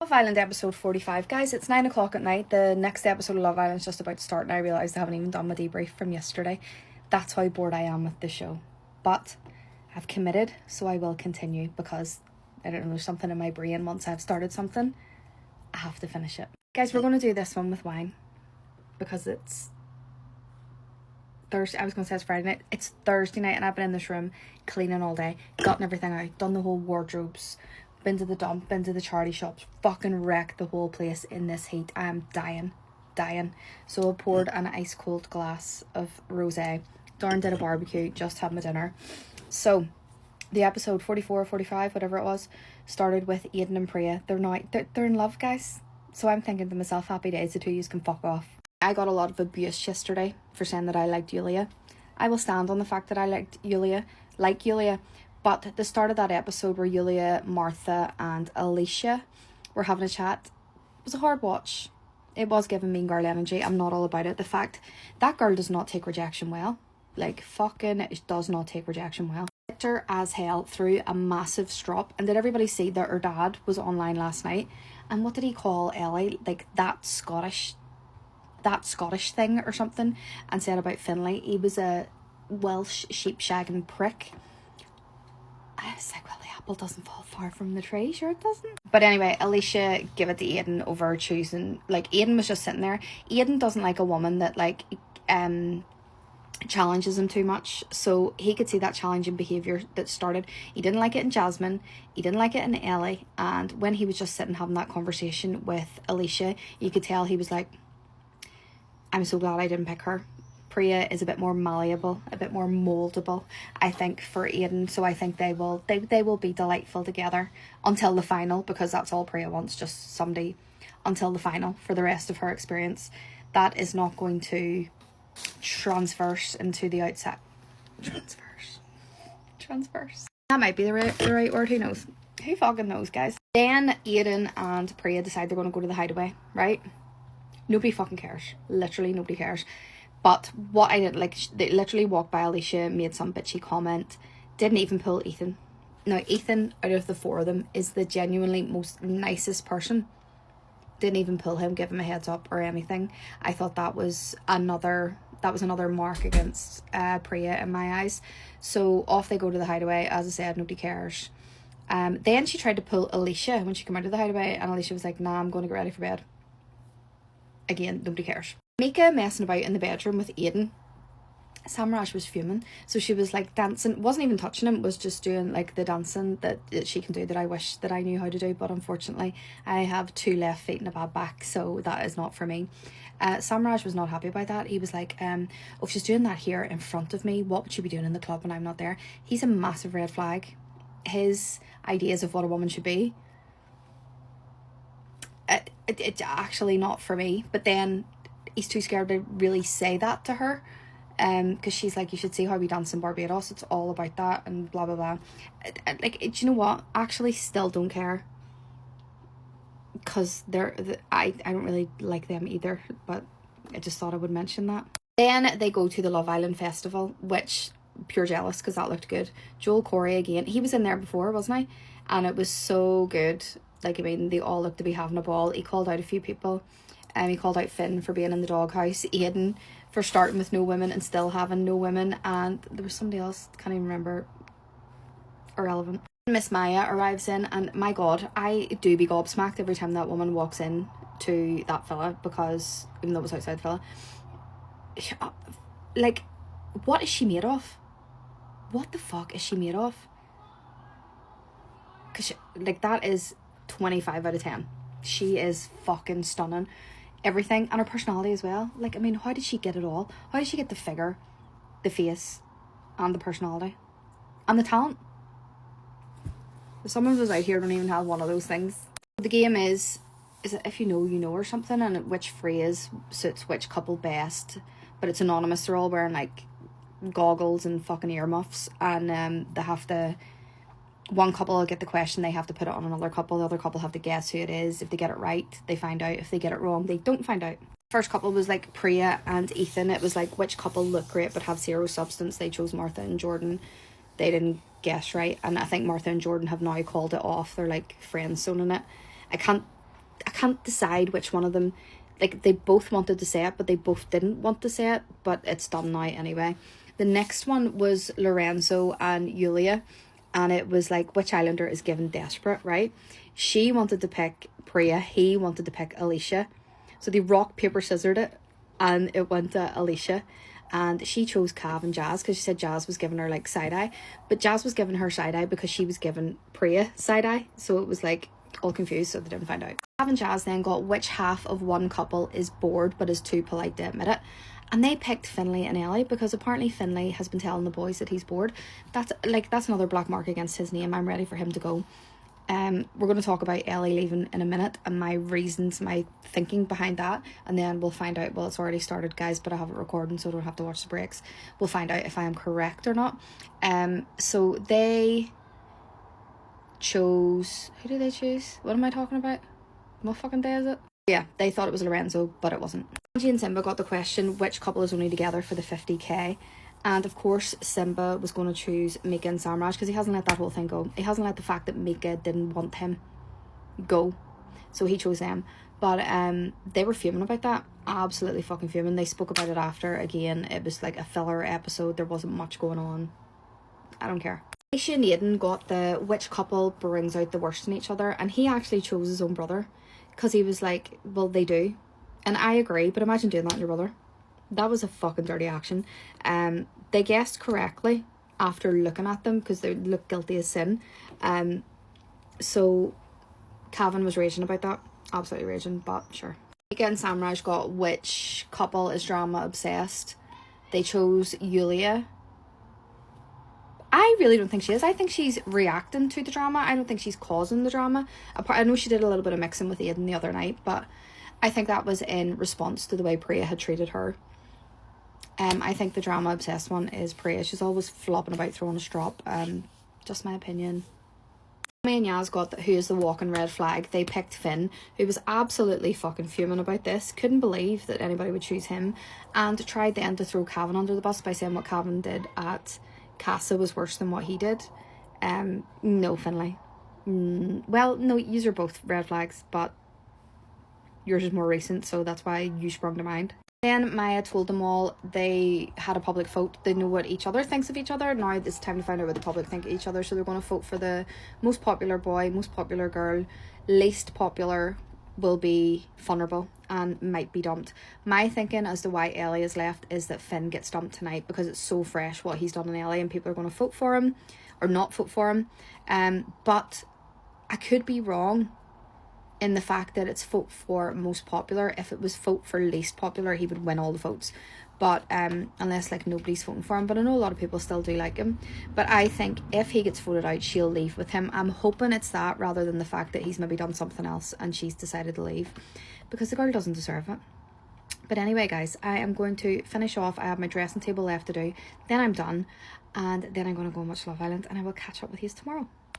Love Island episode 45. Guys, it's 9 o'clock at night. The next episode of Love Island is just about to start and I realised I haven't even done my debrief from yesterday. That's how bored I am with the show. But I've committed, so I will continue because, I don't know, there's something in my brain. Once I've started something, I have to finish it. Guys, we're going to do this one with wine because it's Thursday. I was going to say it's Friday night. It's Thursday night and I've been in this room cleaning all day, gotten everything out, done the whole wardrobes, been to the dump, been to the charity shops, fucking wrecked the whole place in this heat. I am dying. So I poured an ice cold glass of rosé. Darn did a barbecue, just had my dinner. So the episode 44, 45, whatever it was, started with Aidan and Priya. They're in love, guys. So I'm thinking to myself, happy days, the two of you can fuck off. I got a lot of abuse yesterday for saying that I liked Yulia. I will stand on the fact that I liked Yulia, but at the start of that episode where Yulia, Martha and Alicia were having a chat, it was a hard watch. It was giving mean girl energy. I'm not all about it. The fact that girl does not take rejection well. Like, fucking it does not take rejection well. Bitter as hell through a massive strop. And did everybody see that her dad was online last night? And what did he call Ellie? Like, that Scottish thing or something, and said about Finlay he was a Welsh sheep shagging prick. I was like, well, the apple doesn't fall far from the tree. Sure it doesn't. But anyway, Alicia gave it to Aidan over choosing, like, Aidan was just sitting there. Aidan doesn't like a woman that, like, challenges him too much. So he could see that challenging behaviour that started. He didn't like it in Jasmine. He didn't like it in Ellie. And when he was just sitting having that conversation with Alicia, you could tell he was like, I'm so glad I didn't pick her. Priya is a bit more malleable, a bit more mouldable, I think, for Aidan. So I think they will be delightful together until the final, because that's all Priya wants, just somebody until the final for the rest of her experience. That is not going to transverse into the outset. Transverse. That might be the right word, who knows? Who fucking knows, guys? Then Aidan and Priya decide they're going to go to the hideaway, right? Nobody fucking cares. Literally nobody cares. But what I did, like, they literally walked by Alicia, made some bitchy comment, didn't even pull Ethan. Now, Ethan, out of the four of them, is the genuinely most nicest person. Didn't even pull him, give him a heads up or anything. I thought that was another mark against Priya in my eyes. So off they go to the hideaway. As I said, nobody cares. Then she tried to pull Alicia when she came out of the hideaway, and Alicia was like, nah, I'm going to get ready for bed. Again, nobody cares. Mika messing about in the bedroom with Aidan. Samraj was fuming. So she was like dancing, wasn't even touching him, was just doing like the dancing that she can do that I wish that I knew how to do, but unfortunately I have 2 left feet and a bad back, so that is not for me. Samraj was not happy about that. He was like, oh, if she's doing that here in front of me, what would she be doing in the club when I'm not there? He's a massive red flag. His ideas of what a woman should be, it's actually not for me. But then he's too scared to really say that to her, because she's like, you should see how we dance in Barbados, it's all about that and blah blah blah. Like, do you know what, actually still don't care, because I don't really like them either, but I just thought I would mention that. Then they go to the Love Island festival, which, pure jealous, because that looked good. Joel Corey again, he was in there before, wasn't he? And it was so good. Like, I mean, they all looked to be having a ball. He called out a few people. He called out Finn for being in the doghouse, Aidan for starting with no women and still having no women, and there was somebody else, can't even remember, irrelevant. Miss Maya arrives in, and my god, I do be gobsmacked every time that woman walks in to that villa, because even though it was outside the villa, like, what is she made of? What the fuck is she made of? Because like, that is 25 out of 10. She is fucking stunning. Everything, and her personality as well. Like, I mean, how did she get it all? How did she get the figure, the face, and the personality, and the talent? Some of us out here don't even have one of those things. The game is it if you know, you know, or something, and which phrase suits which couple best. But it's anonymous. They're all wearing like goggles and fucking earmuffs, and they have to, one couple will get the question, they have to put it on another couple, the other couple have to guess who it is. If they get it right, they find out. If they get it wrong, they don't find out. First couple was like Priya and Ethan. It was like, which couple look great but have zero substance. They chose Martha and Jordan. They didn't guess right, and I think Martha and Jordan have now called it off. They're like friend zoning it. I can't I can't decide which one of them, like they both wanted to say it, but they both didn't want to say it, but it's done now anyway. The next one was Lorenzo and Yulia, and it was like, which Islander is given desperate, right? She wanted to pick Priya, he wanted to pick Alicia. So they rock, paper, scissored it, and it went to Alicia. And she chose Cav and Jazz because she said Jazz was giving her like side eye, but Jazz was giving her side eye because she was giving Priya side eye. So it was like all confused, so they didn't find out. Cav and Jazz then got which half of one couple is bored but is too polite to admit it. And they picked Finlay and Ellie because apparently Finlay has been telling the boys that he's bored. That's another black mark against his name. I'm ready for him to go. We're going to talk about Ellie leaving in a minute and my reasons, my thinking behind that, and then we'll find out. Well, it's already started, guys, but I have it recording, so I don't have to watch the breaks. We'll find out if I am correct or not. So they chose, who did they choose? What am I talking about? What fucking day is it? Yeah, they thought it was Lorenzo, but it wasn't. Angie and Simba got the question, which couple is only together for the 50k? And of course, Simba was going to choose Mika and Samraj because he hasn't let that whole thing go. He hasn't let the fact that Mika didn't want him go. So he chose them. But they were fuming about that. Absolutely fucking fuming. They spoke about it after. Again, it was like a filler episode. There wasn't much going on. I don't care. Aisha and Aiden got the which couple brings out the worst in each other. And he actually chose his own brother. Because he was like, well, they do. And I agree. But imagine doing that in your brother. That was a fucking dirty action. They guessed correctly after looking at them because they look guilty as sin. So Calvin was raging about that. Absolutely raging, but sure. Mika and Samraj got which couple is drama obsessed. They chose Yulia. I really don't think she is. I think she's reacting to the drama. I don't think she's causing the drama. I know she did a little bit of mixing with Aiden the other night, but I think that was in response to the way Priya had treated her. I think the drama obsessed one is Priya. She's always flopping about throwing a strop. Just my opinion. Me and Yaz got who is the walking red flag. They picked Finn, who was absolutely fucking fuming about this. Couldn't believe that anybody would choose him. And tried then to throw Cavan under the bus by saying what Cavan did at Casa was worse than what he did. No, Finlay. Well, no, yous are both red flags, but yours is more recent, so that's why you sprung to mind. Then Maya told them all they had a public vote. They know what each other thinks of each other. Now it's time to find out what the public think of each other. So they're going to vote for the most popular boy, most popular girl. Least popular will be vulnerable and might be dumped. My thinking as to why Ellie is left is that Finn gets dumped tonight because it's so fresh what he's done in Ellie and people are going to vote for him or not vote for him. But I could be wrong in the fact that it's vote for most popular. If it was vote for least popular, he would win all the votes. But unless like nobody's voting for him. But I know a lot of people still do like him. But I think if he gets voted out, she'll leave with him. I'm hoping it's that rather than the fact that he's maybe done something else and she's decided to leave. Because the girl doesn't deserve it. But anyway, guys, I am going to finish off. I have my dressing table left to do. Then I'm done. And then I'm going to go and watch Love Island. And I will catch up with you tomorrow.